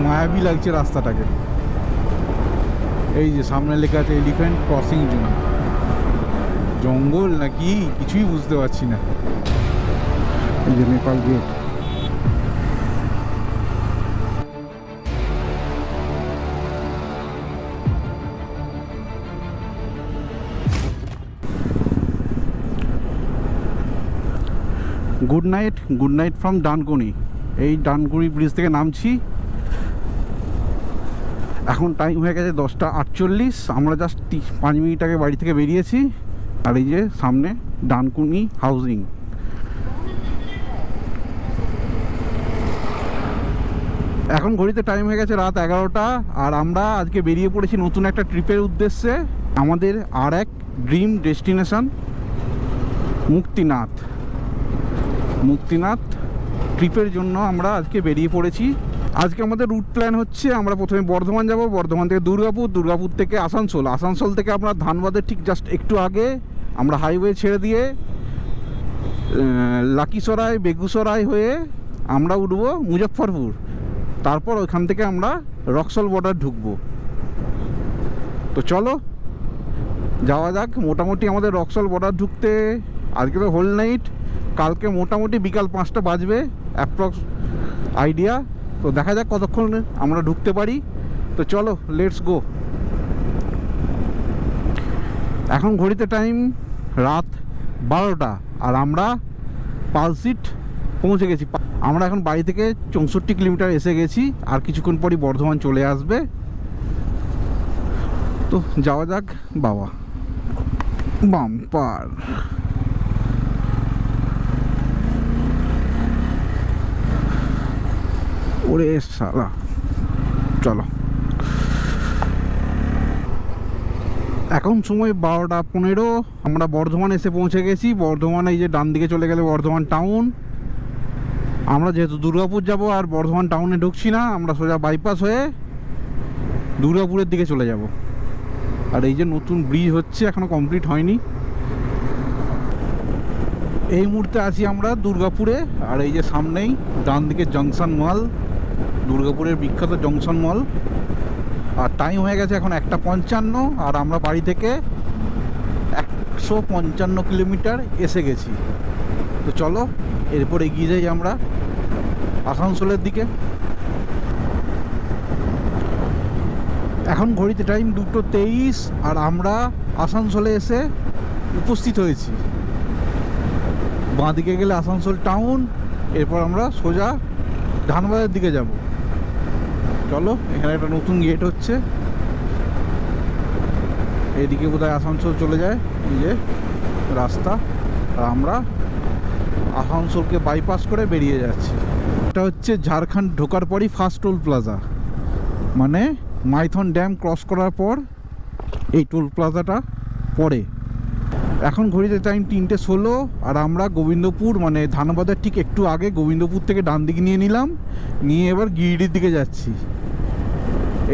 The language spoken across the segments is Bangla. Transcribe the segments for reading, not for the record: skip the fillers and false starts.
মায়াবী লাগছে রাস্তাটাকে। এই যে সামনে লেখা আছে এলিফ্যান্ট ক্রসিং জোন। জঙ্গল নাকি কিছুই বুঝতে পারছি না। এই যে Nepal gate. Good night from Dankuni. এই ডানকুনি ব্রিজ থেকে নামছি। এখন টাইম হয়ে গেছে 10:48। আমরা জাস্ট 5 মিনিট আগে বাড়ি থেকে বেরিয়েছি। আর এই যে সামনে ডানকুনি হাউজিং। এখন ঘড়িতে টাইম হয়ে গেছে রাত 11টা। আর আমরা আজকে বেরিয়ে পড়েছি নতুন একটা ট্রিপের উদ্দেশ্যে। আমাদের আর এক ড্রিম ডেস্টিনেশন মুক্তিনাথ ট্রিপের জন্য আমরা আজকে বেরিয়ে পড়েছি। আজকে আমাদের রুট প্ল্যান হচ্ছে, আমরা প্রথমে বর্ধমান যাব, বর্ধমান থেকে দুর্গাপুর থেকে আসানসোল থেকে আমরা ধানবাদের ঠিক জাস্ট একটু আগে আমরা হাইওয়ে ছেড়ে দিয়ে লাকিসরাই বেগুসরাই হয়ে আমরা উঠবো মুজফ্ফরপুর। তারপর ওইখান থেকে আমরা রক্সল বর্ডার ঢুকবো। তো চলো যাওয়া যাক। মোটামুটি আমাদের রক্সল বর্ডার ঢুকতে আজকে তো হোল নাইট, কালকে মোটামুটি বিকাল 5টা বাজবে অ্যাপ্রক্স আইডিয়া। তো দেখা যাক কতক্ষণ আমরা ঢুকতে পারি। তো চলো লেটস গো। এখন ঘড়িতে টাইম রাত 12টা আর আমরা পালসিট পৌঁছে গেছি। আমরা এখন বাড়ি থেকে 64 কিলোমিটার এসে গেছি। আর কিছুক্ষণ পরই বর্ধমান চলে আসবে। তো যাওয়া যাক। বাবা বাম্পার। ওরে শালা, চলো। এখন সময় 12:15। আমরা বর্ধমান এসে পৌঁছে গেছি। বর্ধমানে এই যে ডান দিকে চলে গেলে বর্ধমান টাউন। আমরা যেহেতু দুর্গাপুর যাব আর বর্ধমান টাউনে ঢুকছি না, আমরা সোজা বাইপাস হয়ে দুর্গাপুরের দিকে চলে যাব। আর এই যে নতুন ব্রিজ হচ্ছে, এখনো কমপ্লিট হয়নি। এই মুহূর্তে আছি আমরা দুর্গাপুরে। আর এই যে সামনেই ডান দিকে জংশন মল, দুর্গাপুরের বিখ্যাত জংশন মল। আর টাইম হয়ে গেছে এখন 1:55। আর আমরা বাড়ি থেকে 155 কিলোমিটার এসে গেছি। তো চলো এরপর এগিয়ে যাই আমরা আসানসোলের দিকে। এখন ঘড়িতে টাইম 2:23 আর আমরা আসানসোলে এসে উপস্থিত হয়েছি। বাঁ দিকে গেলে আসানসোল টাউন, এরপর আমরা সোজা ধানবাদের দিকে যাব। চলো, এখানে একটা নতুন গেট হচ্ছে, এদিকে বোধহয় আসানসোল চলে যায় এই যে রাস্তা। আর আমরা আসানসোলকে বাইপাস করে বেরিয়ে যাচ্ছি। এটা হচ্ছে ঝাড়খণ্ড ঢোকার পরই ফার্স্ট টোল প্লাজা, মানে মাইথন ড্যাম ক্রস করার পর এই টোল প্লাজাটা পড়ে। এখন ঘড়িতে টাইম 3:16 আর আমরা গোবিন্দপুর মানে ধানবাদের ঠিক একটু আগে গোবিন্দপুর থেকে ডান দিকে নিয়ে নিলাম, নিয়ে এবার গিরিডির দিকে যাচ্ছি।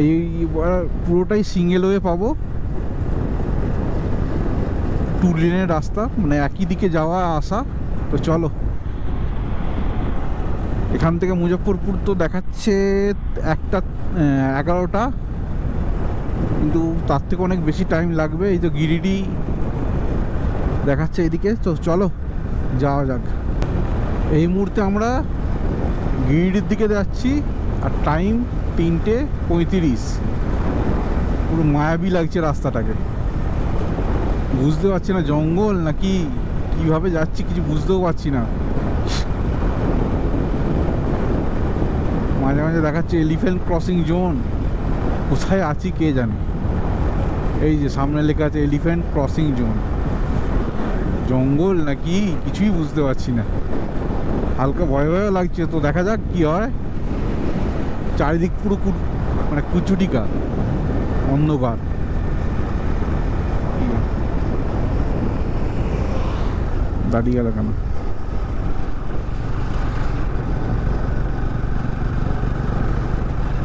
এইবার পুরোটাই সিঙ্গেল ওয়ে পাবো, 2 লেনের রাস্তা, মানে একই দিকে যাওয়া আসা। তো চলো, এখান থেকে মুজফ্ফরপুর তো দেখাচ্ছে 1:11, কিন্তু তার থেকে অনেক বেশি টাইম লাগবে। এই তো গিরিডি দেখাচ্ছে এদিকে। তো চলো যাওয়া যাক। এই মুহূর্তে আমরা গিরিডির দিকে যাচ্ছি আর টাইম 3:35। পুরো মায়াবী লাগছে রাস্তাটাকে, বুঝতে পারছি না জঙ্গল নাকি কিভাবে যাচ্ছি কিছু বুঝতেও পারছি না। মাঝে মাঝে দেখাচ্ছে এলিফ্যান্ট ক্রসিং জোন, কোথায় আছি কে জানে। এই যে সামনে লেখা আছে এলিফ্যান্ট ক্রসিং জোন। জঙ্গল নাকি কিছুই বুঝতে পারছি না, হালকা ভয় ভয় লাগছে। তো দেখা যাক কি হয়। চারিদিক পুরো মানে কুচুটিকা অন্ধকার। দাঁড়িয়ে গেল কেন?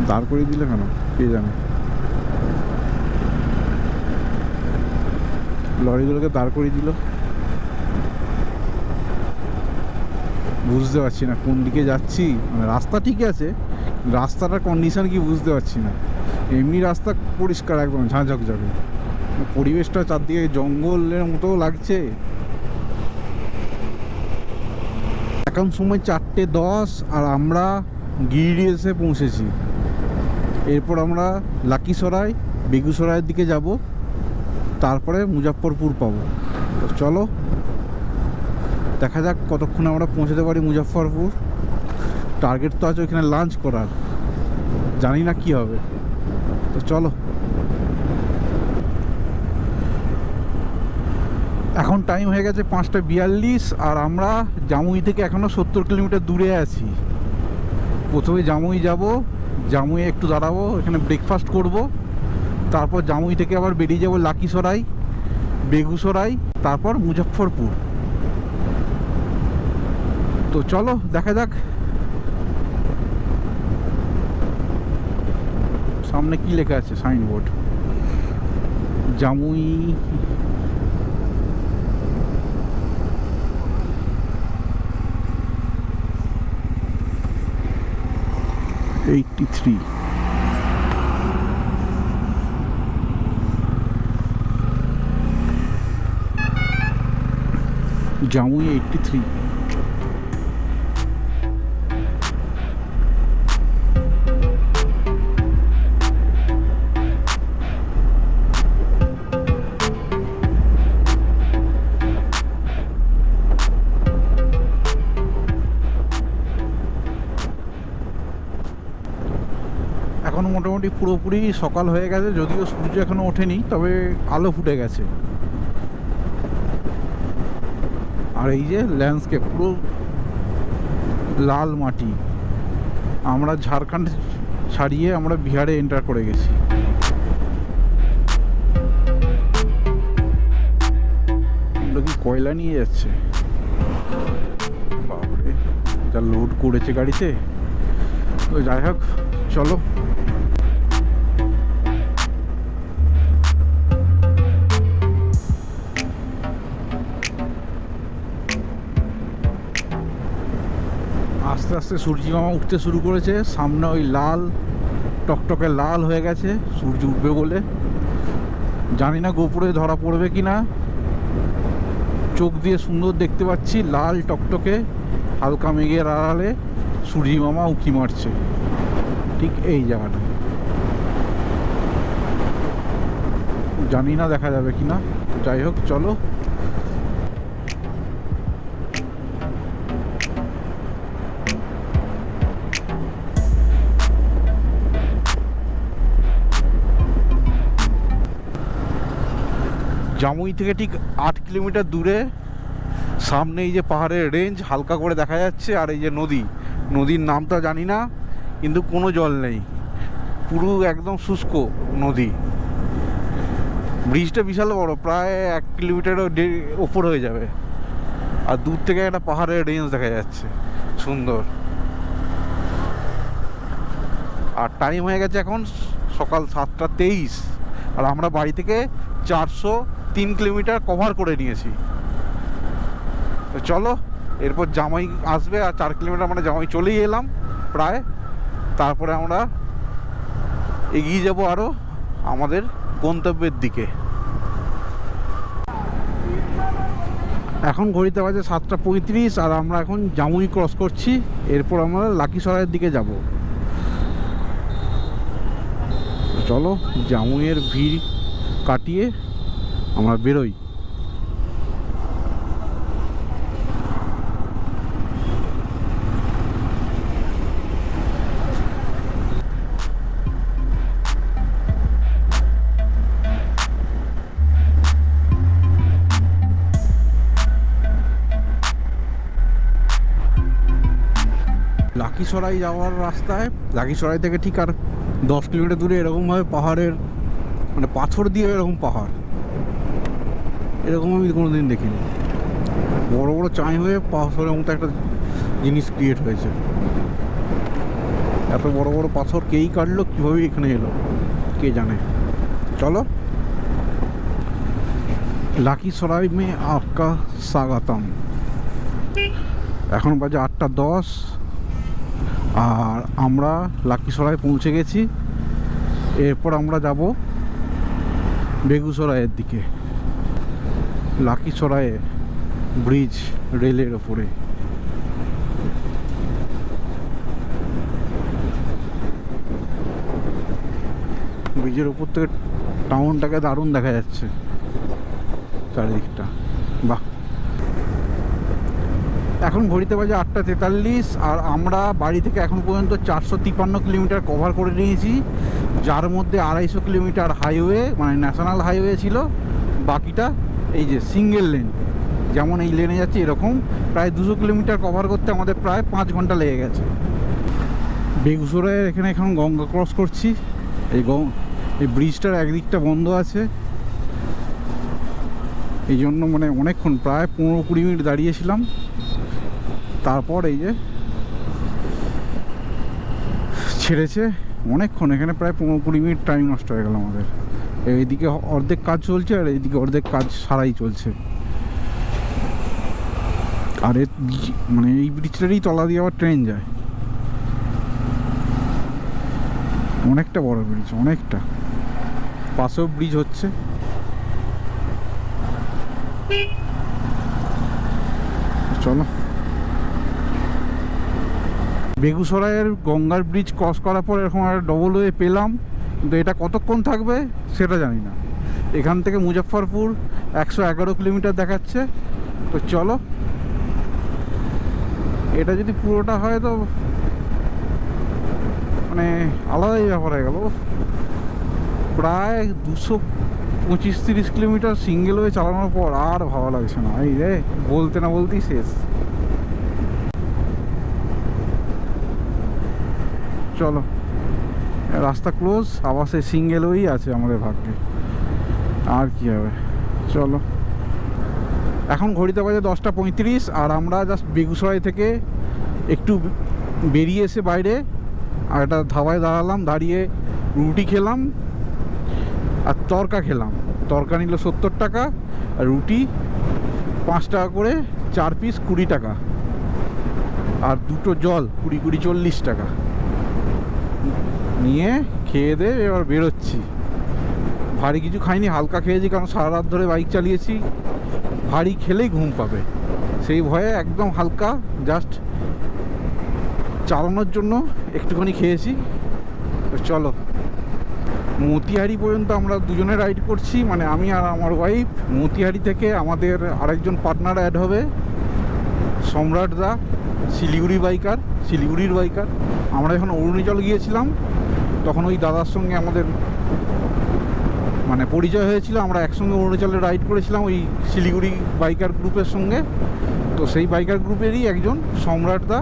দাঁড় করিয়ে দিলে কেন কে জানে। লরিগুলোকে দাঁড় করিয়ে দিল, বুঝতে পারছি না কোন দিকে যাচ্ছি। মানে রাস্তা ঠিক আছে রাস্তাটার কন্ডিশন কি বুঝতে পারছি না। এমনি রাস্তা পরিষ্কার একদম ঝাঁঝকঝকে, পরিবেশটা চারদিকে জঙ্গলের মতো লাগছে। এখন সময় 4:10 আর আমরা গিরিডি এসে পৌঁছেছি। এরপর আমরা লাকিসরাই বেগুসরাইয়ের দিকে যাব, তারপরে মুজফ্ফরপুর পাবো। তো চলো দেখা যাক কতক্ষণ আমরা পৌঁছাতে পারি মুজফ্ফরপুর। টার্গেট তো আছে ওইখানে লাঞ্চ করার, জানি না কি হবে। তো চলো, এখন টাইম হয়ে গেছে 5:42 আর আমরা জামুই থেকে এখনও 70 কিলোমিটার দূরে আছি। প্রথমে জামুই যাব, জামুই একটু দাঁড়াবো, এখানে ব্রেকফাস্ট করব, তারপর জামুই থেকে আবার বেরিয়ে যাব লাকিসরাই বেগুসরাই, তারপর মুজফ্ফরপুর। তো চলো দেখা যাক সামনে কি লেখা আছে সাইনবোর্ড। জামুই জামুই 83। এখন মোটামুটি পুরোপুরি সকাল হয়ে গেছে, যদিও সূর্য এখনো ওঠেনি, তবে আলো ফুটে গেছে। আর এই যে ল্যান্ডস্কেপ, পুরো লাল মাটি। আমরা ঝাড়খণ্ড ছাড়িয়ে আমরা বিহারে এন্টার করে গেছি। এগুলো কি কয়লা নিয়ে যাচ্ছে? বাবারে, যা লোড করেছে গাড়িতে। তো যাই হোক, চলো। আস্তে আস্তে সূর্যিমামা উঠতে শুরু করেছে, সামনে ওই লাল টকটকে লাল হয়ে গেছে, সূর্য উঠবে বলে। জানি না গোপুরে ধরা পড়বে কি না, চোখ দিয়ে সুন্দর দেখতে পাচ্ছি লাল টকটকে হালকা মেঘের আড়ালে সূর্যিমামা উঁকি মারছে ঠিক এই জায়গাটা। জানি না দেখা যাবে কি না, যাই হোক চলো। জামুই থেকে ঠিক 8 কিলোমিটার দূরে সামনে এই যে পাহাড়ের রেঞ্জ হালকা করে দেখা যাচ্ছে, আর এই যে নদীর নামটা জানি না, কিন্তু কোনো জল নেই, পুরো একদম শুষ্ক নদী। ব্রিজটা বিশাল বড়, প্রায় 1 কিলোমিটারও ওপর হয়ে যাবে, আর দূর থেকে একটা পাহাড়ের রেঞ্জ দেখা যাচ্ছে সুন্দর। আর টাইম হয়ে গেছে এখন সকাল 7:23, আর আমরা বাড়ি থেকে 403 কিলোমিটার কভার করে নিয়েছি। তো চলো, এরপর জামাই আসবে, আর 4 কিলোমিটার মানে জামাই চলেই এলাম প্রায়। তারপরে আমরা এগিয়ে যাব আরও আমাদের গন্তব্যের দিকে। এখন ঘড়িতে বাজে 7:35, আর আমরা এখন জামুই ক্রস করছি। এরপর আমরা লাকিসরাইয়ের দিকে যাব। চলো, জামুইয়ের ভিড় কাটিয়ে আমরা বেরোই। লাকিসরাই যাওয়ার রাস্তায়, লাকিসরাই থেকে ঠিক আর 10 কিলোমিটার দূরে এরকমভাবে পাহাড়ের মানে পাথর দিয়ে এরকম পাহাড়, এরকম আমি কোনোদিন দেখিনি। বড় বড় চাই হয়ে পাথরের মতো একটা জিনিস ক্রিয়েট হয়েছে। এত বড় বড় পাথর কেই কাটলো, কীভাবে এখানে এলো কে জানে। চলো, লাকিসরাই মে আপকা স্বাগতম। এখন বাজে 8:10, আর আমরা লাকিসরায় পৌঁছে গেছি। এরপর আমরা যাব বেগুসরাইয়ের দিকে। লাকিসরায়ে ব্রিজ, রেলের ওপরে। ব্রিজের উপর থেকে টাউনটাকে দারুণ দেখা যাচ্ছে, চারিদিকটা। বাহ। এখন ঘড়িতে বাজে 8:43 আর আমরা বাড়ি থেকে এখন পর্যন্ত 453 কিলোমিটার কভার করে নিয়েছি, যার মধ্যে 250 কিলোমিটার হাইওয়ে মানে ন্যাশনাল হাইওয়ে ছিল, বাকিটা এই যে সিঙ্গেল লেন, যেমন এই লেনে যাচ্ছে এরকম প্রায় 200 কিলোমিটার কভার করতে আমাদের প্রায় 5 ঘন্টা লেগে গেছে। বেগুসরাইয়ের এখানে এখন গঙ্গা ক্রস করছি। এই ব্রিজটার একদিকটা বন্ধ আছে, এই জন্য মানে অনেকক্ষণ প্রায় 15-20 মিনিট দাঁড়িয়েছিলাম। তারপর এই যে ছেড়েছে, অনেকক্ষণ এখানে প্রায় 15-20 মিনিট টাইম নষ্ট হয়ে গেল আমাদের। এইদিকে অর্ধেক কাজ চলছে আর এইদিকে অর্ধেক কাজ সারাই চলছে। আর মানে এই ব্রিজটারই তলা দিয়ে আবার ট্রেন যায়। অনেকটা বড় ব্রিজ, অনেকটা। পাশেও ব্রিজ হচ্ছে। চলো, বেগুসরাইয়ের গঙ্গার ব্রিজ ক্রস করার পর এরকম একটা ডবল ওয়ে পেলাম, কিন্তু এটা কতক্ষণ থাকবে সেটা জানি না। এখান থেকে মুজফ্ফরপুর 111 কিলোমিটার দেখাচ্ছে। তো চলো, এটা যদি পুরোটা হয় তো মানে আলাদাই ব্যাপার হয়ে গেল। প্রায় 225-30 কিলোমিটার সিঙ্গেল ওয়ে চালানোর পর আর ভালো লাগছে না। এই রে, বলতে না বলতেই শেষ। চলো, রাস্তা ক্লোজ, আবার সেই সিঙ্গেল ওয়েই আছে আমাদের ভাগ্যে, আর কি হবে। চলো, এখন ঘড়িতে বাজে 10:35 আর আমরা জাস্ট বেগুসরাই থেকে একটু বেরিয়ে এসে বাইরে আর একটা ধাবায় দাঁড়ালাম, দাঁড়িয়ে রুটি খেলাম আর তরকা খেলাম। তরকা নিল 70 টাকা আর রুটি 5 টাকা করে, 4 পিস 20 টাকা, আর দুটো জল 20-40 টাকা নিয়ে খেয়ে দিয়ে এবার বেরোচ্ছি। ভারী কিছু খাইনি, হালকা খেয়েছি, কারণ সারা রাত ধরে বাইক চালিয়েছি, ভারী খেলেই ঘুম পাবে সেই ভয়ে একদম হালকা জাস্ট চালানোর জন্য একটুখানি খেয়েছি। চলো, মতিহারি পর্যন্ত আমরা দুজনে রাইড করছি, মানে আমি আর আমার ওয়াইফ। মতিহারি থেকে আমাদের আরেকজন পার্টনার অ্যাড হবে, সম্রাট দা, শিলিগুড়ির বাইকার। আমরা যখন অরুণাচল গিয়েছিলাম তখন ওই দাদার সঙ্গে আমাদের মানে পরিচয় হয়েছিল, আমরা একসঙ্গে অরুণাচলে রাইড করেছিলাম ওই শিলিগুড়ি বাইকার গ্রুপের সঙ্গে। তো সেই বাইকার গ্রুপেরই একজন সম্রাট দা,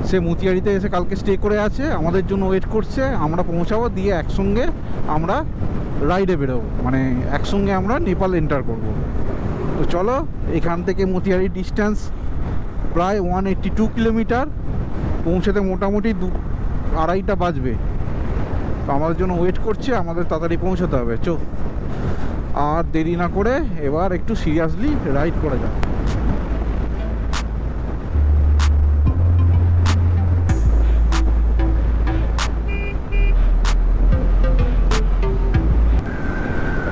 সে মতিহারিতে এসে কালকে স্টে করে আছে, আমাদের জন্য ওয়েট করছে। আমরা পৌঁছাবো, দিয়ে একসঙ্গে আমরা রাইডে বেরোবো, মানে একসঙ্গে আমরা নেপাল এন্টার করব। তো চলো, এখান থেকে মতিহারির ডিস্টেন্স প্রায় 182 কিলোমিটার, পৌঁছাতে মোটামুটি 2-2:30 বাজবে। তো আমাদের জন্য ওয়েট করছে, আমাদের তাড়াতাড়ি পৌঁছাতে হবে। আর দেরি না করে এবার একটু সিরিয়াসলি রাইড করা যাক।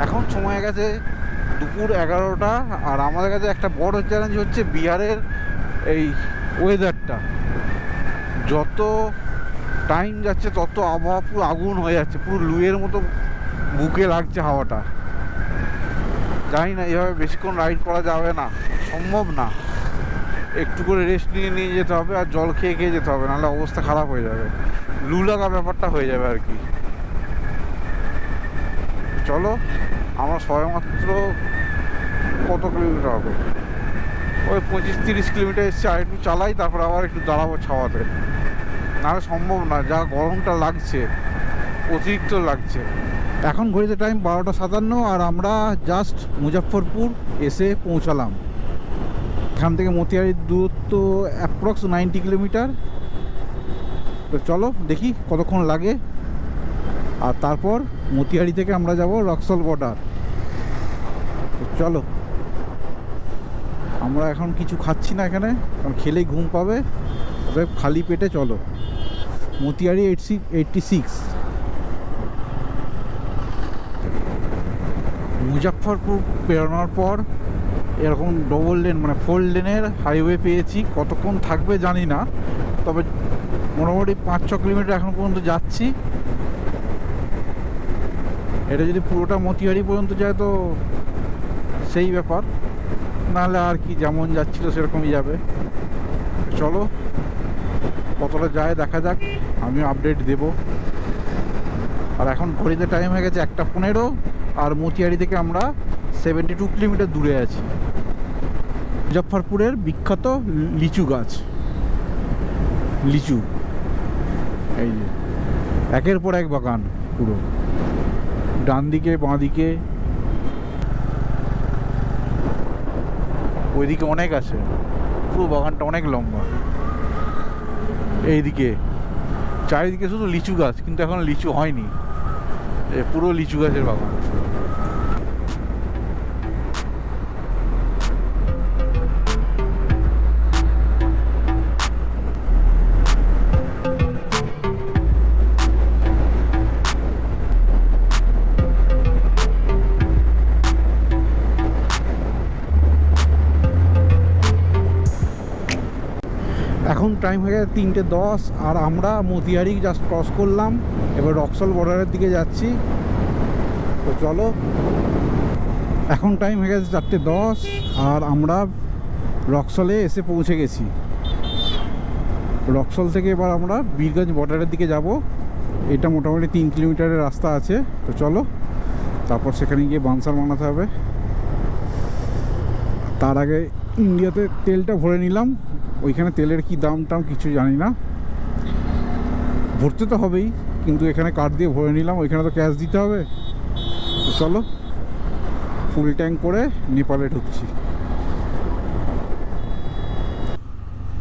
এখন সময় গেছে দুপুর 11টা, আর আমাদের কাছে একটা বড় চ্যালেঞ্জ হচ্ছে বিহারের এই ওয়েদারটা। যত টাইম যাচ্ছে তত আবহাওয়া পুরো আগুন হয়ে যাচ্ছে, পুরো লুয়ের মতো বুকে লাগছে হাওয়াটা। জানি না, এইভাবে বেশিক্ষণ রাইড করা যাবে না, সম্ভব না। একটু করে রেস্ট নিয়ে নিয়ে যেতে হবে আর জল খেয়ে খেয়ে যেতে হবে, নাহলে অবস্থা খারাপ হয়ে যাবে, লু লাগা ব্যাপারটা হয়ে যাবে আর কি। চলো, আমরা সবেমাত্র কত কিলোমিটার হবে, ওই 25-30 কিলোমিটার এসছে, আর একটু চালাই, তারপর আবার একটু দাঁড়াবো ছাওয়াতে, নাহলে সম্ভব না, যা গরমটা লাগছে অতিরিক্ত লাগছে। এখন ঘড়িতে টাইম 12:57 আর আমরা জাস্ট মুজফ্ফরপুর এসে পৌঁছালাম। এখান থেকে মতিহারির দূরত্ব অ্যাপ্রক্স 90 কিলোমিটার। তো চলো দেখি কতক্ষণ লাগে। আর তারপর মতিহারি থেকে আমরা যাব রক্সল বর্ডার। তো চলো, আমরা এখন কিছু খাচ্ছি না এখানে, কারণ খেলেই ঘুম পাবে। অতএব খালি পেটে চলো। মতিয়ারি 86। মুজাফফরপুর পেরোনোর পর এরকম ডবল লেন মানে 4 লেনের হাইওয়ে পেয়েছি। কতক্ষণ থাকবে জানি না, তবে মোটামুটি 5-6 কিলোমিটার এখন পর্যন্ত যাচ্ছি। এটা যদি পুরোটা মতিয়ারি পর্যন্ত যায় তো সেই ব্যাপার, নাহলে আর কি যেমন যাচ্ছিল সেরকমই যাবে। চলো কতটা যায় দেখা যাক, আমিও আপডেট দেব। আর এখন ঘড়িতে টাইম হয়ে গেছে 1:15, আর মতিয়ারি থেকে আমরা 72 কিলোমিটার দূরে আছি। মুজাফফরপুরের বিখ্যাত লিচু গাছ, লিচু এই যে একের পর এক বাগান, পুরো ডান দিকে বাঁ দিকে, ওইদিকে অনেক আছে, পুরো বাগানটা অনেক লম্বা। এইদিকে চারিদিকে শুধু লিচু গাছ, কিন্তু এখন লিচু হয়নি, পুরো লিচু গাছের বাগান। এখন টাইম হয়ে গেছে 3:10, আর আমরা মতিয়ারি জাস্ট ক্রস করলাম, এবার রক্সল বর্ডারের দিকে যাচ্ছি। তো চলো, এখন টাইম হয়ে গেছে 4:10, আর আমরা রক্সলে এসে পৌঁছে গেছি। রক্সল থেকে এবার আমরা বীরগঞ্জ বর্ডারের দিকে যাব। এটা মোটামুটি 3 কিলোমিটারের রাস্তা আছে। তো চলো, তারপর সেখানে গিয়ে বানসার বানাতে হবে। তার আগে ইন্ডিয়াতে তেলটা ভরে নিলাম। ওইখানে তেলের কি দাম টাম কিছু জানি না, ভরতে তো হবেই, কিন্তু এখানে কার্ড দিয়ে ভরে নিলাম, ওইখানে তো ক্যাশ দিতে হবে। তো চলো, ফুল ট্যাঙ্ক করে নেপালে ঢুকছি।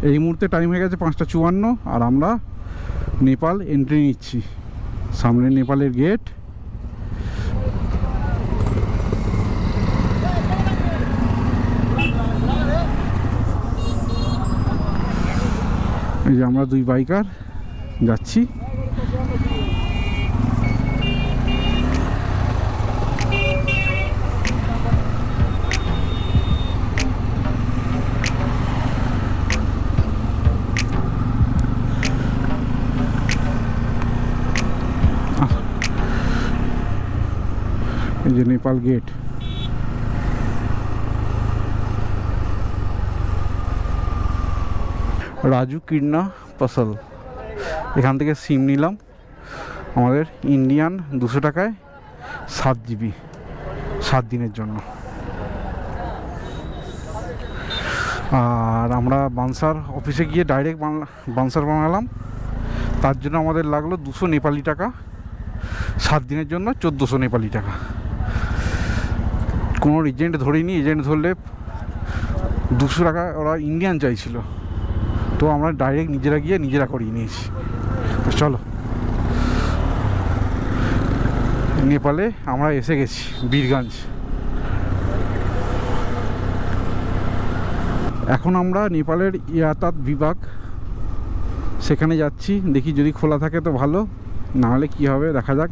এই মুহূর্তে টাইম হয়ে গেছে 5:54, আর আমরা নেপাল এন্ট্রি নিচ্ছি। সামনে নেপালের গেট। এই যে আমরা 2 বাইকার যাচ্ছি। এই যে নেপাল গেট। রাজু কিডনা পাসল, এখান থেকে সিম নিলাম আমাদের ইন্ডিয়ান 200 টাকায় 7 GB 7 দিনের জন্য। আর আমরা বানসার অফিসে গিয়ে ডাইরেক্ট বানসার বানালাম, তার জন্য আমাদের লাগলো 200 নেপালি টাকা, 7 দিনের জন্য 1400 নেপালি টাকা। কোনো এজেন্ট ধরিনি, এজেন্ট ধরলে 200 টাকা ওরা ইন্ডিয়ান চাইছিল, তো আমরা ডাইরেক্ট নিজেরা গিয়ে নিজেরা করিয়ে নিয়েছি। তো চলো, নেপালে আমরা এসে গেছি, বীরগঞ্জ। এখন আমরা নেপালের ইয়াতায়াত বিভাগ, সেখানে যাচ্ছি। দেখি যদি খোলা থাকে তো ভালো, না হলে কী হবে দেখা যাক।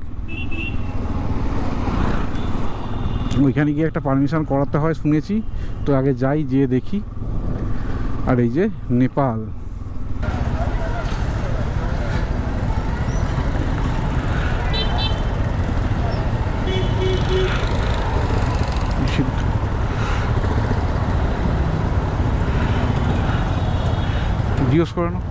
ওইখানে গিয়ে একটা পারমিশন করাতে হয় শুনেছি, তো আগে যাই, যেয়ে দেখি। আর এই যে নেপাল, জিজ্ঞেস করে না।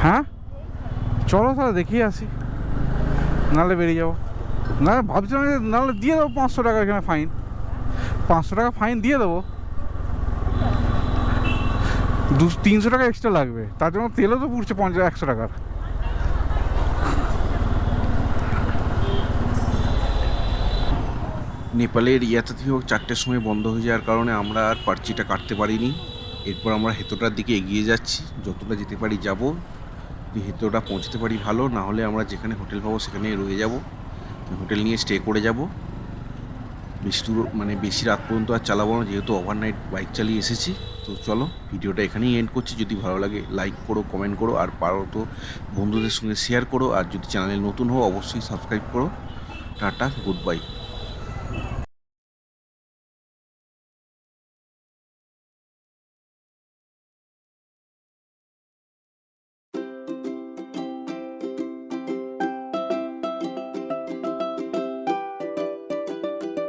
হ্যাঁ চলো তাহলে দেখিয়ে আসি, নাহলে বেরিয়ে যাবো। না ভাবছিলাম যে নাহলে দিয়ে দেবো 500 টাকা এখানে ফাইন, 500 টাকা ফাইন দিয়ে দেবো। 300 টাকা এক্সট্রা লাগবে, তার জন্য তেলও তো পুড়ছে 100 টাকার। নেপালের ইয়াতায়াত বিভাগ 4টের সময় বন্ধ হয়ে যাওয়ার কারণে আমরা আর পার্চিটা কাটতে পারিনি। এরপর আমরা হেতোটার দিকে এগিয়ে যাচ্ছি, যতটা যেতে পারি যাব। যদি হেতোটা পৌঁছতে পারি ভালো, না হলে আমরা যেখানে হোটেল পাবো সেখানেই রয়ে যাব, হোটেল নিয়ে স্টে করে যাব। বেশি দূর মানে বেশি রাত পর্যন্ত আর চালাবো না, যেহেতু ওভারনাইট বাইক চালিয়ে এসেছি। তো চলো ভিডিওটা এখানেই এন্ড করছি। যদি ভালো লাগে লাইক করো, কমেন্ট করো, আর পারো তো বন্ধুদের সঙ্গে শেয়ার করো। আর যদি চ্যানেলে নতুন হও অবশ্যই সাবস্ক্রাইব করো। Tata, good bye.